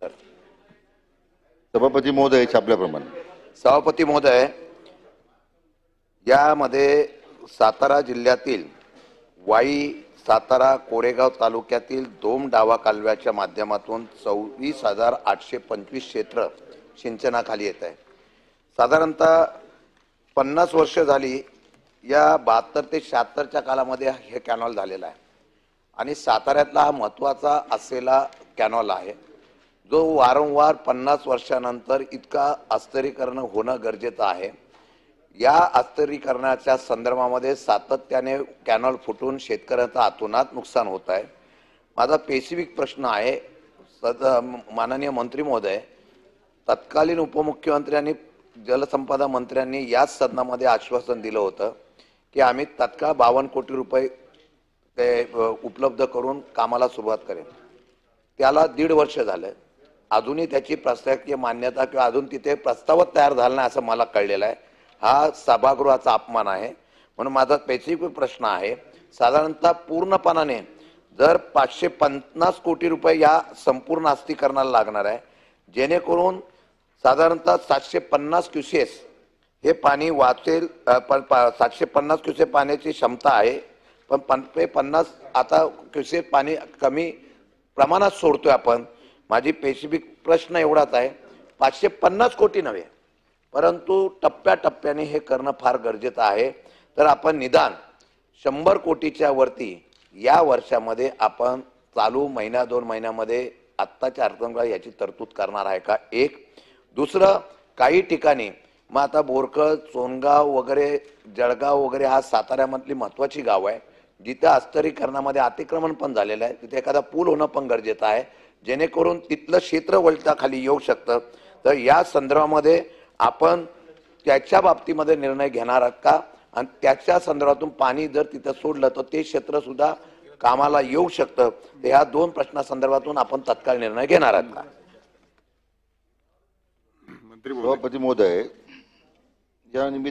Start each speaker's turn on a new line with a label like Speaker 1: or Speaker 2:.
Speaker 1: सभापती महोदय छापल्याप्रमाणे
Speaker 2: सभापती महोदय, यामध्ये सातारा जिल्ह्यातील वाई, सातारा, कोरेगाव तालुक्यातील 2 डावा कालव्याच्या माध्यमातून 24,825 क्षेत्र सिंचनाखाली येत आहे। साधारणतः 50 वर्ष झाली या 72 ते 76च्या कालामध्ये हे कॅनॉल झालेला आहे आणि साताऱ्यातला हा महत्त्वाचा असलेला कॅनॉल आहे, जो वारंवार 50 वर्षानंतर इतका अस्थिरीकरण होणं गरजेचं आहे। या अस्थिरीकरणाच्या संदर्भामध्ये सातत्याने कॅनॉल फुटून शेतकऱ्यांचं अतोनात नुकसान होत आहे। माझा स्पेसिफिक प्रश्न आहे, माननीय मंत्री महोदय, तत्कालीन उपमुख्यमंत्री आणि जलसंपदा मंत्र्यांनी याच सदनामध्ये आश्वासन दिलं होतं की आम्ही तत्काळ 52 कोटी रुपये उपलब्ध करून कामाला सुरुवात करेन। त्याला 1.5 वर्ष झालं, अजूनही त्याची प्रशासकीय मान्यता किंवा अजून तिथे प्रस्तावच तयार झाला नाही असं मला कळलेलं आहे। हा सभागृहाचा अपमान आहे। म्हणून माझा स्पेसिफिक प्रश्न आहे, साधारणतः पूर्णपणाने जर 550 कोटी रुपये या संपूर्ण अस्थिकरणाला लागणार आहे, जेणेकरून साधारणतः 750 क्युसेस हे पाणी वाचेल। 750 क्युसेस पाण्याची क्षमता आहे, पण 50 आता क्युसेस पाणी कमी प्रमाणात सोडतोय आपण। माझी स्पेसिफिक प्रश्न एवढाच आहे, 550 कोटी नव्हे, परंतु टप्प्याटप्प्याने हे करणं फार गरजेचं आहे। तर आपण निदान 100 कोटीच्या वरती या वर्षामध्ये आपण चालू महिना 2 महिन्यामध्ये आत्ताच्या अर्थसंकल्पात याची तरतूद करणार आहे का? एक। दुसरं, काही ठिकाणी मग आता बोरकळ, सोनगाव वगैरे, जळगाव वगैरे हा साताऱ्यामधली महत्त्वाची गाव आहे, जिथे अस्थिरीकरणामध्ये अतिक्रमण पण झालेलं आहे। तिथे एखादा पूल होणं पण गरजेचं आहे, जेणेकरून तिथलं क्षेत्र वलताखाली येऊ शकतं। तर या संदर्भामध्ये आपण त्याच्या बाबतीमध्ये निर्णय घेणार आहात का? आणि त्याच्या संदर्भातून पाणी जर तिथं सोडलं तर ते क्षेत्र सुद्धा कामाला येऊ शकतं। ह्या 2 प्रश्नासंदर्भातून आपण तत्काळ निर्णय घेणार आहात का?
Speaker 1: सभापती महोदय, या निमित्त